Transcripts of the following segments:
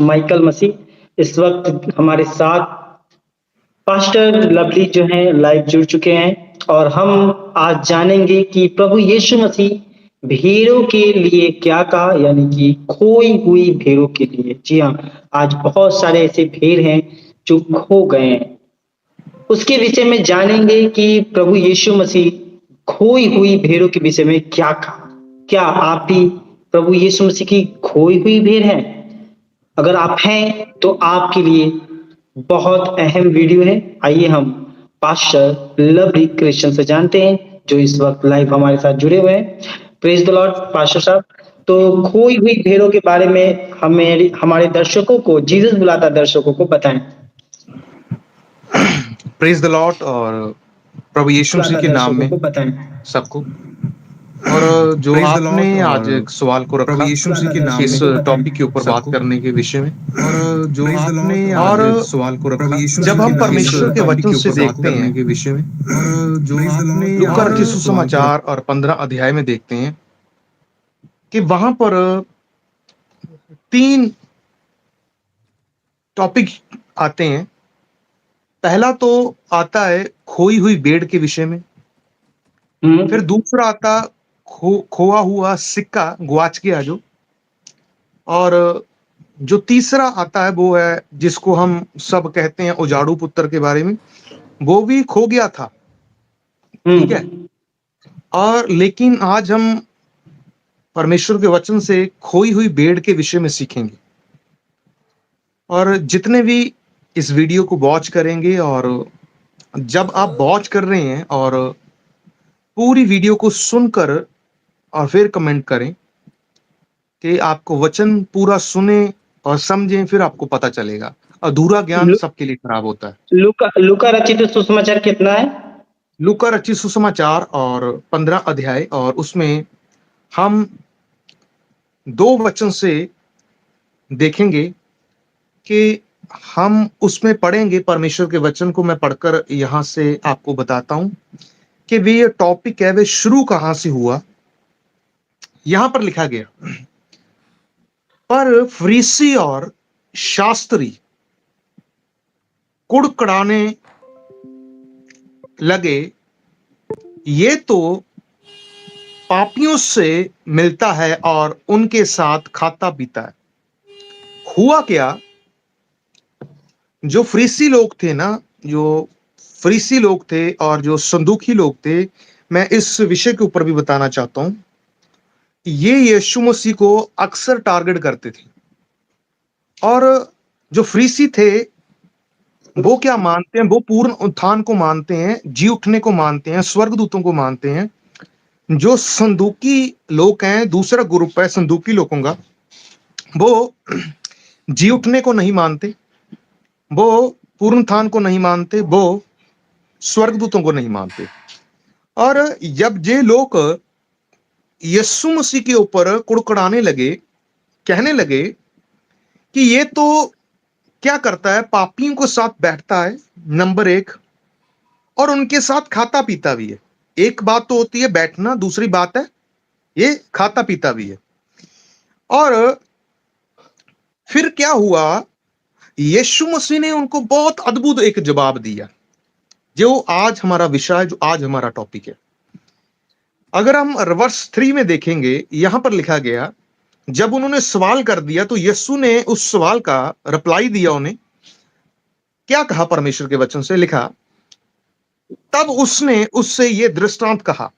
Michael मसीह। इस वक़्त हमारे साथ पास्टर लवली जो हैं लाइव जुड़ चुके हैं और हम आज जानेंगे कि प्रभु यीशु मसीह भेड़ों के लिए क्या कहा, यानी कि खोई हुई भेड़ों के लिए। जी हाँ, आज बहुत सारे ऐसे भेड़ हैं जो खो गए हैं। उसके विषय में जानेंगे कि प्रभु यीशु मसीह खोई हुई भेड़ों के विषय में क्या कहा। क्या आप भी प्रभु यीशु मसीह की खोई हुई भेड़ हैं? अगर आप हैं तो आपके लिए बहुत अहम वीडियो है। आइए हम पास्टर लवली क्रिश्चियन से जानते हैं जो इस वक्त लाइव हमारे साथ जुड़े हुए हैं। प्रेज द लॉर्ड पास्टर साहब। तो खोई हुई भेड़ों के बारे में हमें हमारे दर्शकों को, जीसस बुलाता दर्शकों को बताएं। प्रेज द लॉर्ड और प्रभु यीशु मसीह के नाम में बताएं। सबको। और जो Praise the आपने Lord आज और एक सवाल को प्रभु रखा यीशु मसीह के नाम इस में टॉपिक के ऊपर बात सबको। करने के विषय में, और जो Praise the और Lord आज सवाल को रखा जब हम के नाम परमेश्वर इस के टॉपिक वचन के से ऊपर बात देखते करने हैं, के विषय में, और जो आपने लूका आज रचित सवाल को सुसमाचार और 15 अध्याय में देखते हैं कि वहां पर 3 टॉपिक आते हैं। पहला तो आता है खोई हुई भेड़ के विषय में, फिर दूसरा आता खोआ हुआ सिक्का, गुआच गया जो, और जो तीसरा आता है वो है जिसको हम सब कहते हैं उजाड़ू पुत्र के बारे में, वो भी खो गया था। ठीक है। और लेकिन आज हम परमेश्वर के वचन से खोई हुई भेड़ के विषय में सीखेंगे। और जितने भी इस वीडियो को वॉच करेंगे, और जब आप वॉच कर रहे हैं और पूरी वीडियो को सुनकर और फिर कमेंट करें कि आपको वचन पूरा सुने और समझें, फिर आपको पता चलेगा। अधूरा ज्ञान सबके लिए खराब होता है। लूका रचित सुसमाचार कितना है? लूका रचित सुसमाचार और 15 अध्याय, और उसमें हम 2 वचन से देखेंगे कि हम उसमें पढ़ेंगे। परमेश्वर के वचन को मैं पढ़कर यहां से आपको बताता हूं कि वे ये टॉपिक है वे शुरू कहां से हुआ। यहां पर लिखा गया, पर फरीसी और शास्त्री कुड़कुड़ाने लगे, ये तो पापियों से मिलता है और उनके साथ खाता पीता है। हुआ क्या, जो फरीसी लोग थे ना, जो फरीसी लोग थे और जो संदूकी लोग थे, मैं इस विषय के ऊपर भी बताना चाहता हूं। ये यीशु मसीह को अक्सर टारगेट करते थे। और जो फरीसी थे वो क्या मानते हैं, वो पूर्ण उत्थान को मानते हैं, जी उठने को मानते हैं, स्वर्गदूतों को मानते हैं। जो संदूकी लोग हैं, दूसरा ग्रुप है संदूकी लोगों का, वो जी उठने को नहीं मानते, वो पूर्ण उत्थान को नहीं मानते, वो स्वर्गदूतों को नहीं मानते। और जब ये लोग यीशु मसीह के ऊपर कुड़कुड़ाने लगे, कहने लगे कि ये तो क्या करता है, पापियों के साथ बैठता है, नंबर 1, और उनके साथ खाता पीता भी है। एक बात तो होती है बैठना, दूसरी बात है ये खाता पीता भी है। और फिर क्या हुआ, यीशु मसीह ने उनको बहुत अद्भुत एक जवाब दिया, जो आज हमारा विषय है, जो आज हमारा टॉपिक है। अगर हम वर्स 3 में देखेंगे, यहां पर लिखा गया, जब उन्होंने सवाल कर दिया तो यीशु ने उस सवाल का रिप्लाई दिया। उन्हें क्या कहा, परमेश्वर के वचन से लिखा, तब उसने उससे यह दृष्टांत कहा,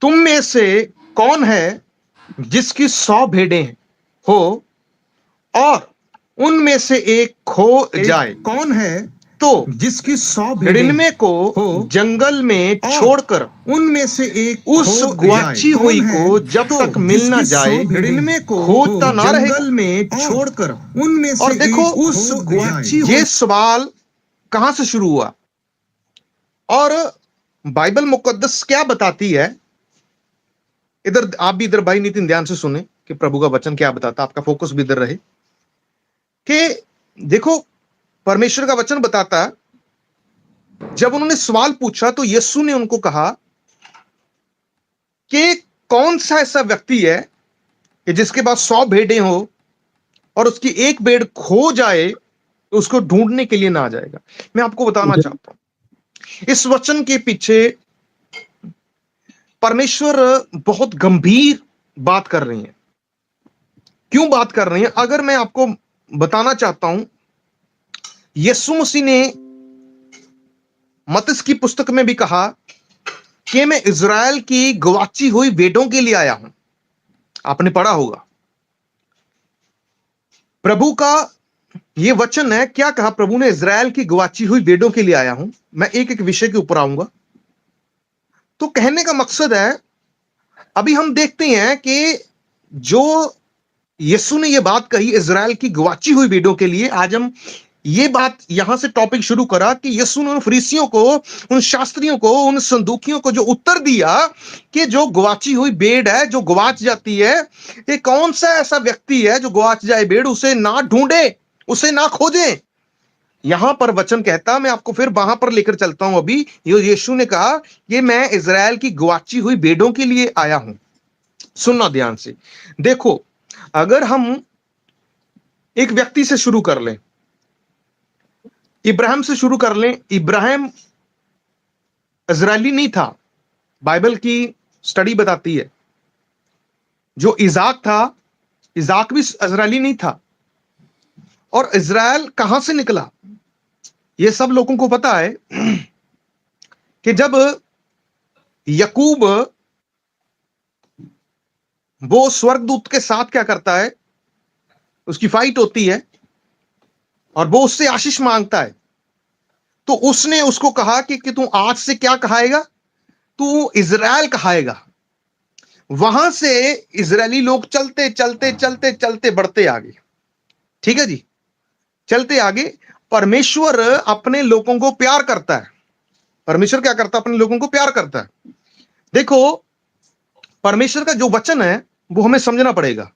तुम में से कौन है जिसकी 100 भेड़ें हो और उनमें से एक खो जाए, कौन है तो जिसकी 100 भेड़ें हिरण्य को हो जंगल में और छोड़कर उनमें से एक उस खो गुआची जाए। हुई कौन है को जब तो तक मिल ना जिसकी जाए, 100 भेड़ें को खोजता ना रहेगा। जंगल में छोड़कर उनमें से और देखो, एक उस खो गुआची जाए। ये सवाल कहां से शुरू हुआ, और बाइबल मुकद्दस क्या बताती है। इधर आप भी, इधर भाई नितिन ध्यान से सुने कि प्रभु का वचन क्या बताता, आपका फोकस भी इधर रहे। कि देखो, परमेश्वर का वचन बताता, जब उन्होंने सवाल पूछा तो यीशु ने उनको कहा कि कौन सा ऐसा व्यक्ति है कि जिसके पास 100 भेड़ें हो और उसकी एक भेड़ खो जाए तो उसको ढूंढने के लिए ना जाएगा। मैं आपको बताना चाहता हूं इस वचन के पीछे परमेश्वर बहुत गंभीर बात कर रही है। क्यों बात कर रही है? अगर मैं आपको बताना चाहता हूं, यीशु मसीह ने मत्ती की पुस्तक में भी कहा कि मैं इज़राइल की गवाची हुई भेड़ों के लिए आया हूं। आपने पढ़ा होगा। प्रभु का यह वचन है। क्या कहा प्रभु ने? इज़राइल की गवाची हुई भेड़ों के लिए आया हूं। मैं एक एक विषय के ऊपर आऊंगा। तो कहने का मकसद है, अभी हम देखते हैं कि जो यीशु ने यह बात कही इज़राइल की गवाची हुई भेड़ों के लिए, आज हम ये बात यहां से टॉपिक शुरू करा कि यीशु ने उन फरीसियों को, उन शास्त्रियों को, उन संदूकियों को जो उत्तर दिया कि जो गवाची हुई भेड़ है, जो गवाच जाती है, ये कौन सा ऐसा व्यक्ति है जो गवाच जाए भेड़, उसे ना ढूंढे, उसे ना खोजे। यहां पर वचन कहता, मैं आपको फिर वहां पर लेकर चलता हूं। अभी यीशु ने कहा कि मैं इज़राइल की गवाची हुई भेड़ों के लिए आया हूं। सुनना ध्यान से। देखो, अगर हम एक व्यक्ति से शुरू कर लें, इब्राहिम से शुरू कर लें। इब्राहिम इजरायली नहीं था। बाइबल की स्टडी बताती है। जो इजाक था, इजाक भी इजरायली नहीं था। और इजराइल कहां से निकला? यह सब लोगों को पता है कि जब यकूब वो स्वर्गदूत के साथ क्या करता है, उसकी फाइट होती है और वो उससे आशीष मांगता है, तो उसने उसको कहा कि तू आज से क्या कहाएगा? तू इज़राइल कहाएगा। वहां से इजरायली लोग चलते चलते चलते चलते बढ़ते आगे। ठीक है जी, चलते आगे। परमेश्वर अपने लोगों को प्यार करता है। परमेश्वर क्या करता है? अपने लोगों को प्यार करता है। देखो, परमेश्वर का जो वचन है वो हमें समझना पड़ेगा।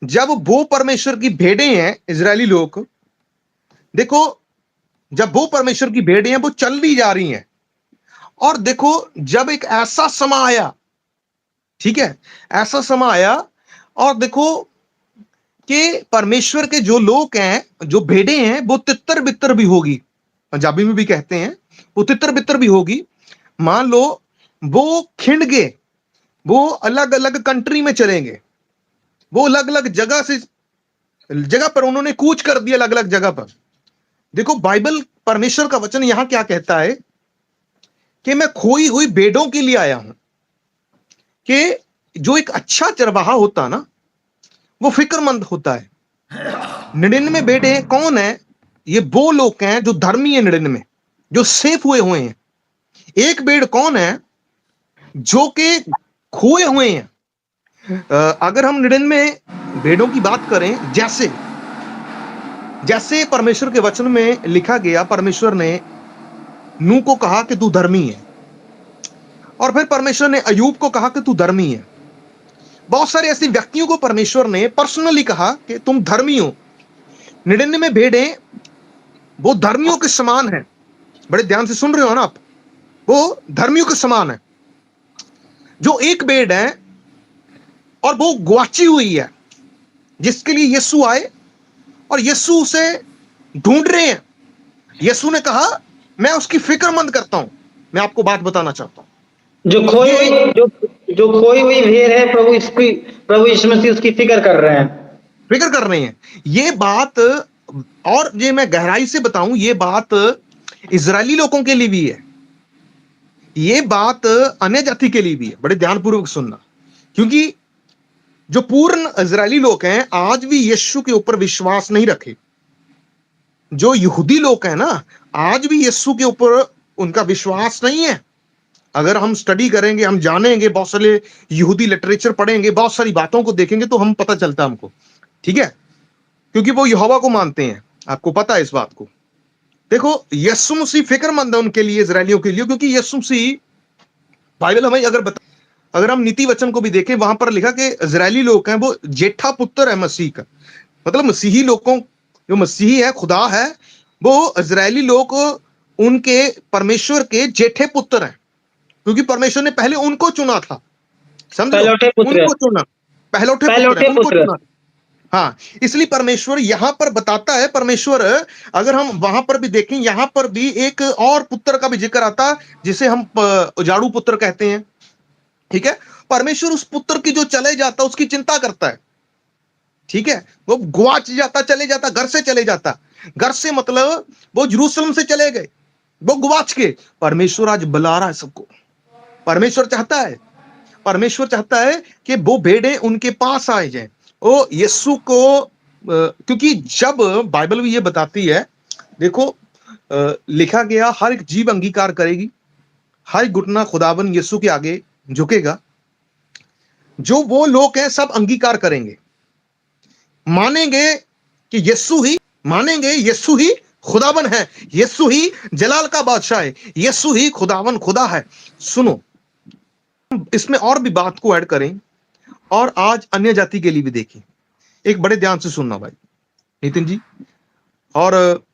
जब वो परमेश्वर की भेड़ें हैं, इजरायली लोग, देखो, जब वो परमेश्वर की भेड़ें हैं, वो चल भी जा रही हैं। और देखो, जब एक ऐसा समय आया, ठीक है, ऐसा समय आया, और देखो कि परमेश्वर के जो लोग हैं, जो भेड़ें हैं, वो तितर बितर भी होगी। पंजाबी में भी कहते हैं वो तितर बितर भी होगी। मान लो वो खिंड गए, वो अलग अलग कंट्री में चलेंगे, वो अलग अलग जगह से जगह पर उन्होंने कूच कर दिया, अलग अलग जगह पर। देखो, बाइबल, परमेश्वर का वचन यहां क्या कहता है कि मैं खोई हुई भेड़ों के लिए आया हूं। कि जो एक अच्छा चरवाहा होता ना, वो फिक्रमंद होता है। 99 भेड़ें कौन है? ये वो लोग हैं जो धर्मी है, 99 जो सेफ हुए हैं। एक भेड़ कौन है? जो कि खोए हुए हैं। अगर हम 99 भेड़ों की बात करें, जैसे जैसे परमेश्वर के वचन में लिखा गया, परमेश्वर ने नूह को कहा कि तू धर्मी है, और फिर परमेश्वर ने अयूब को कहा कि तू धर्मी है। बहुत सारे ऐसे व्यक्तियों को परमेश्वर ने पर्सनली कहा कि तुम धर्मी हो। 99 भेड़ें वो धर्मियों के समान है। बड़े ध्यान से सुन रहे हो ना आप? वो धर्मियों के समान है। जो एक भेड़ है और वो गुआची हुई है, जिसके लिए यीशु आए और यीशु उसे ढूंढ रहे हैं। यीशु ने कहा मैं उसकी फिक्रमंद करता हूं। मैं आपको बात बताना चाहता हूं। जो खोई हुई जो खोई हुई भेड़ है, प्रभु यीशु मसीह उसकी फिक्र कर रहे हैं। फिक्र कर रहे हैं। ये बात, और ये मैं गहराई से बताऊं, ये बात इजरायली लोगों के लिए भी है, ये बात अन्य जाति के लिए भी है। बड़े ध्यानपूर्वक सुनना, क्योंकि जो पूर्ण इजरायली लोग हैं आज भी यीशु के ऊपर विश्वास नहीं रखे। जो यहूदी लोग हैं ना, आज भी यीशु के ऊपर उनका विश्वास नहीं है। अगर हम स्टडी करेंगे, हम जानेंगे, बहुत सारे यहूदी लिटरेचर पढ़ेंगे, बहुत सारी बातों को देखेंगे, तो हम पता चलता हमको, ठीक है, क्योंकि वो यहोवा को मानते हैं। आपको पता है इस बात को। देखो, यीशु मसीह फिक्रमंद है उनके लिए, इजरायलियों के लिए, क्योंकि यीशु मसीह, बाइबल हमें अगर हम नीति वचन को भी देखें, वहां पर लिखा कि इजरायली लोग हैं वो जेठा पुत्र है मसीह का। मतलब मसीही लोगों, जो मसीही है, खुदा है, वो इजरायली लोग उनके परमेश्वर के जेठे पुत्र हैं, क्योंकि परमेश्वर ने पहले उनको चुना था। समझ लो, पहलौठे पुत्र, उनको चुना, पहलौठे पुत्र है, उनको पुत्र। चुना। हाँ, इसलिए परमेश्वर यहां पर बताता है, परमेश्वर अगर हम वहां पर भी देखें, यहां पर भी एक और पुत्र का भी जिक्र आता है जिसे हम उजाड़ू पुत्र कहते हैं। ठीक है, परमेश्वर उस पुत्र की जो चले जाता उसकी चिंता करता है। ठीक है, वो गुआच जाता, चले जाता, घर से चले जाता, घर से मतलब वो यरूशलेम से चले गए, वो गुआच के। परमेश्वर आज बुला रहा है सबको। परमेश्वर चाहता है, परमेश्वर चाहता है कि वो भेड़ें उनके पास आए जाए। ओ यीशु को क्योंकि जब बाइबल भी ये बताती है, देखो लिखा गया हर एक जीव अंगीकार करेगी, हर एक घुटना खुदाबंद यीशु के आगे झुकेगा। जो वो लोग हैं सब अंगीकार करेंगे, मानेंगे कि यीशु ही, मानेंगे यीशु ही खुदाबंद है, यीशु ही जलाल का बादशाह है, यीशु ही खुदाबंद खुदा है। सुनो, इसमें और भी बात को ऐड करें और आज अन्य जाति के लिए भी देखें। एक बड़े ध्यान से सुनना भाई नितिन जी। और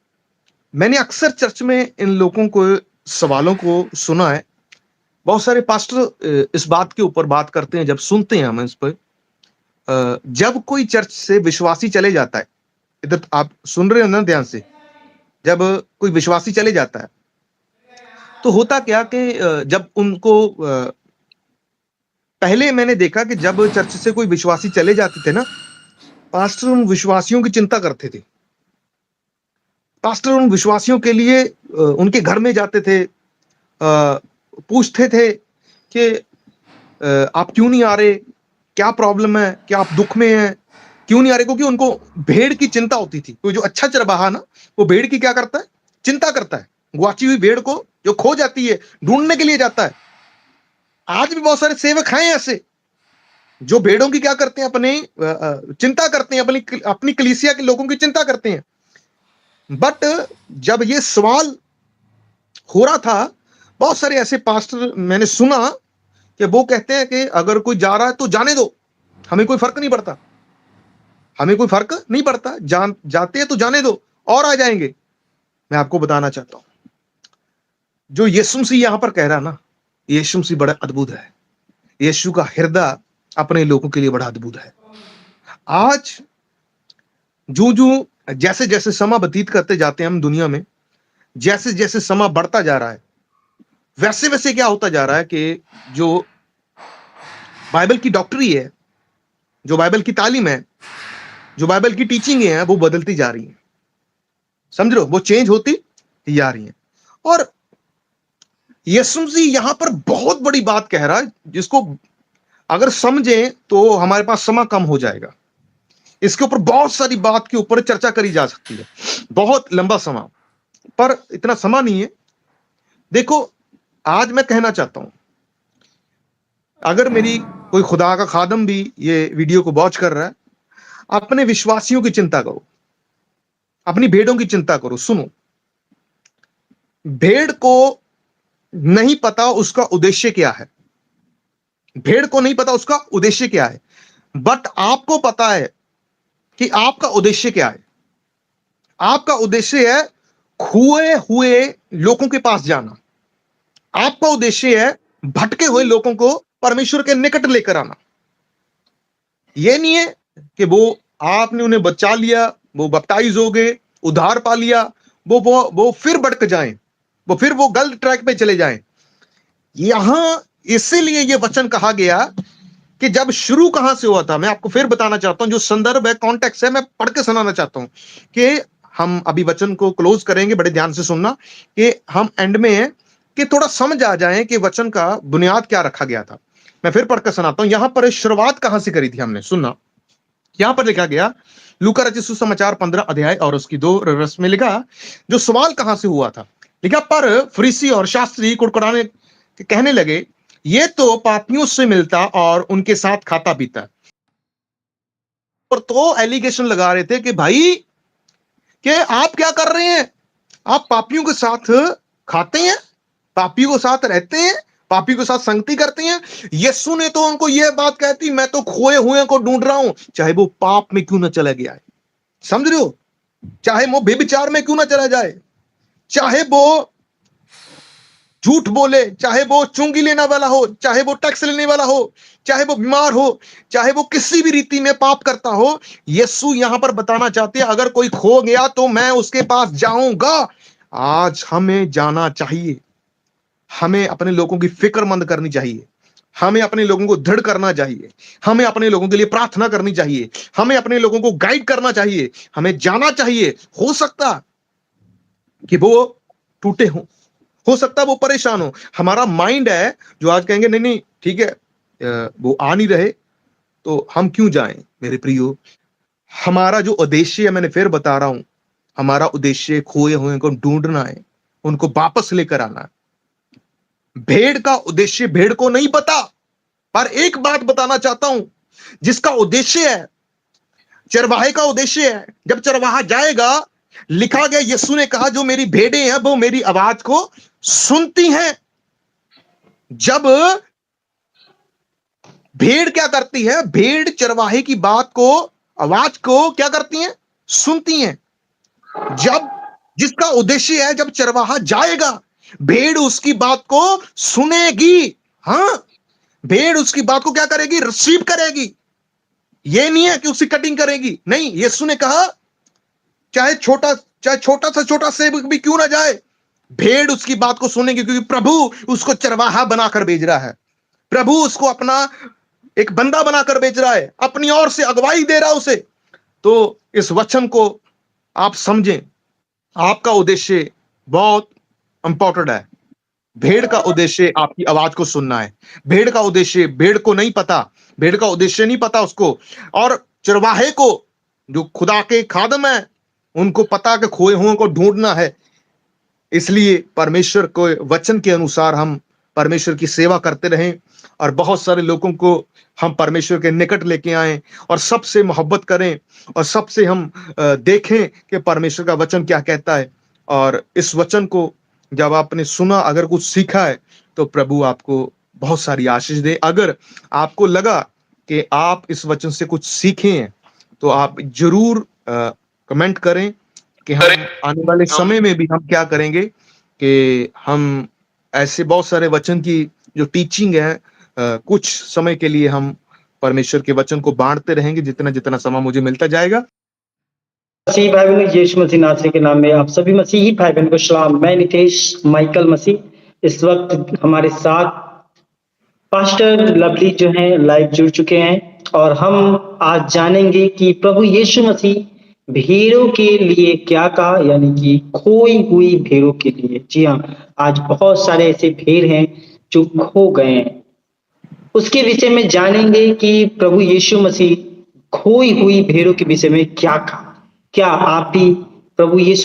मैंने अक्सर चर्च में इन लोगों को सवालों को सुना है। बहुत सारे पास्टर इस बात के ऊपर बात करते हैं, जब सुनते हैं हम इस पर, जब कोई चर्च से विश्वासी चले जाता है, इधर आप सुन रहे हो ना ध्यान से, जब कोई विश्वासी चले जाता है तो होता क्या कि जब उनको पहले मैंने देखा कि जब चर्च से कोई विश्वासी चले जाते थे ना, पास्टर उन विश्वासियों की चिंता करते थे। पास्टर उन विश्वासियों के लिए उनके घर में जाते थे, पूछते थे कि आप क्यों नहीं आ रहे, क्या प्रॉब्लम है, क्या आप दुख में हैं, क्यों नहीं आ रहे? क्योंकि उनको भेड़ की चिंता होती थी। तो जो अच्छा चरवाहा ना, वो भेड़ की क्या करता है? चिंता करता है। गुआची हुई भेड़ को जो खो जाती है ढूंढने के लिए जाता है। आज भी बहुत सारे सेवक हैं ऐसे जो भेड़ों की क्या करते हैं, अपने चिंता करते हैं, अपनी कलीसिया के लोगों की चिंता करते हैं। बट जब ये सवाल हो रहा था, बहुत सारे ऐसे पास्टर मैंने सुना कि वो कहते हैं कि अगर कोई जा रहा है तो जाने दो, हमें कोई फर्क नहीं पड़ता, हमें कोई फर्क नहीं पड़ता, जाते हैं तो जाने दो और आ जाएंगे। मैं आपको बताना चाहता हूं, जो यीशु मसीह यहां पर कह रहा ना, यीशु मसीह बड़ा अद्भुत है। यीशु का हृदय अपने लोगों के लिए बड़ा अद्भुत है। आज जो जैसे जैसे समय व्यतीत करते जाते हैं हम दुनिया में, जैसे जैसे समय बढ़ता जा रहा है, वैसे वैसे क्या होता जा रहा है कि जो बाइबल की डॉक्टरी है, जो बाइबल की तालीम है, जो बाइबल की टीचिंग है, वो बदलती जा रही है। समझ रहे हो? वो चेंज होती जा रही है। और यीशु मसीह यहां पर बहुत बड़ी बात कह रहा है, जिसको अगर समझें तो हमारे पास समय कम हो जाएगा। इसके ऊपर बहुत सारी बात के ऊपर चर्चा करी जा सकती है, बहुत लंबा समय, पर इतना समय नहीं है। देखो, आज मैं कहना चाहता हूं, अगर मेरी कोई खुदा का खादम भी ये वीडियो को वॉच कर रहा है, अपने विश्वासियों की चिंता करो, अपनी भेड़ों की चिंता करो। सुनो, भेड़ को नहीं पता उसका उद्देश्य क्या है, भेड़ को नहीं पता उसका उद्देश्य क्या है, बट आपको पता है कि आपका उद्देश्य क्या है। आपका उद्देश्य है खोए हुए लोगों के पास जाना। आपका उद्देश्य है भटके हुए लोगों को परमेश्वर के निकट लेकर आना। यह नहीं है कि वो आपने उन्हें बचा लिया, वो बप्टाइज हो गए, उद्धार पा लिया, वो फिर भटक जाएं, वो गलत ट्रैक पे चले जाएं। यहां इसीलिए यह वचन कहा गया कि जब शुरू कहां से हुआ था, मैं आपको फिर बताना चाहता हूं, जो संदर्भ है, कॉन्टेक्स्ट है, मैं पढ़ के सुनाना चाहता हूं कि हम अभी वचन को क्लोज करेंगे। बड़े ध्यान से सुनना कि हम एंड में हैं, कि थोड़ा समझ आ जाए कि वचन का बुनियाद क्या रखा गया था। मैं फिर पढ़कर सुनाता हूं। यहां पर शुरुआत कहां से करी थी हमने, सुनना। यहां पर लिखा गया, लूका रचित सुसमाचार 15 अध्याय और उसकी 2 रस में लिखा, जो सवाल कहां से हुआ था। लिखा, पर फरीसी और शास्त्री कुड़कुड़ाने कहने लगे, ये तो पापियों से मिलता और उनके साथ खाता पीता। और तो एलिगेशन लगा रहे थे कि भाई, कि आप क्या कर रहे हैं, आप पापियों के साथ खाते हैं, पापियों के साथ रहते हैं, पापियों के साथ संगति करते हैं। यीशु ने तो उनको यह बात कहती, मैं तो खोए हुए को ढूंढ रहा हूं, चाहे वो पाप में क्यों ना चला गया है। समझ रहे हो? चाहे वो बेविचार में क्यों ना चला जाए, चाहे वो झूठ बोले, चाहे वो चुंगी लेने वाला हो, चाहे वो टैक्स लेने वाला हो, चाहे वो बीमार हो, चाहे वो किसी भी रीति में पाप करता हो, यीशु यहां पर बताना चाहते हैं अगर कोई खो गया तो मैं उसके पास जाऊंगा। आज हमें जाना चाहिए, हमें अपने लोगों की फिक्रमंद करनी चाहिए, हमें अपने लोगों को दृढ़ करना चाहिए, हमें अपने लोगों के लिए प्रार्थना करनी चाहिए, हमें अपने लोगों को गाइड करना चाहिए, हमें जाना चाहिए। हो सकता कि वो टूटे हो सकता है वो परेशान हो। हमारा माइंड है जो आज कहेंगे नहीं नहीं ठीक है, वो आ नहीं रहे तो हम क्यों जाएं। मेरे प्रियो, हमारा जो उद्देश्य है, मैंने फिर बता रहा हूं, हमारा उद्देश्य खोए हुए को ढूंढना है, उनको वापस लेकर आना है। भेड़ का उद्देश्य भेड़ को नहीं पता, पर एक बात बताना चाहता हूं, जिसका उद्देश्य है, चरवाहे का उद्देश्य है, जब चरवाहा जाएगा, लिखा गया यीशु ने कहा जो मेरी भेड़ें हैं वो मेरी आवाज को सुनती हैं। जब भेड़ क्या करती है, भेड़ चरवाहे की बात को, आवाज को क्या करती हैं, सुनती हैं। जब जिसका उद्देश्य है, जब चरवाहा जाएगा, भेड़ उसकी बात को सुनेगी। हां, भेड़ उसकी बात को क्या करेगी, रिसीव करेगी। यह नहीं है कि उसकी कटिंग करेगी, नहीं। यीशु ने कहा चाहे छोटा सा छोटा सेवक भी क्यों ना जाए, भेड़ उसकी बात को सुनेगी, क्योंकि प्रभु उसको चरवाहा बनाकर भेज रहा है। प्रभु उसको अपना एक बंदा बनाकर भेज रहा है, अपनी ओर से अगुवाई दे रहा है उसे। तो इस वचन को आप समझें, आपका उद्देश्य बहुत इंपॉर्टेंट है। भेड़ का उद्देश्य आपकी आवाज को सुनना है। भेड़ का उद्देश्य भेड़ को नहीं पता, भेड़ का उद्देश्य नहीं पता उसको। और चरवाहे को, जो खुदा के खादम है, उनको पता कि खोए हुए को ढूंढना है। इसलिए परमेश्वर को वचन के अनुसार हम परमेश्वर की सेवा करते रहें और बहुत सारे लोगों को हम परमेश्वर के निकट लेके आएं और सबसे मोहब्बत करें और सबसे हम देखें कि परमेश्वर का वचन क्या कहता है। और इस वचन को जब आपने सुना, अगर कुछ सीखा है, तो प्रभु आपको बहुत सारी आशीष दे। अगर आपको लगा कि आप इस वचन से कुछ सीखे हैं, तो आप जरूर कमेंट करें कि हम आने वाले समय में भी हम क्या करेंगे, कि हम ऐसे बहुत सारे वचन की जो टीचिंग है, कुछ समय के लिए हम परमेश्वर के वचन को बांटते रहेंगे, जितना जितना समय मुझे मिलता जाएगा। मसीह भाई बहनों, यीशु मसीह नासरी के नाम में आप सभी मसीही भाई बहनों को सलाम। मैं नितेश माइकल मसीह, इस वक्त हमारे साथ पास्टर लवली जो हैं लाइव जुड़ चुके हैं और हम आज जानेंगे कि प्रभु यीशु मसीह भेड़ों के लिए क्या कहा, यानी कि खोई हुई भेड़ों के लिए। जी हाँ, आज बहुत सारे ऐसे भेड़ हैं जो खो गए हैं। उसके विषय में जानेंगे कि प्रभु यीशु मसीह खोई हुई भेड़ों के विषय में क्या कहा। क्या आप भी प्रभु यीशु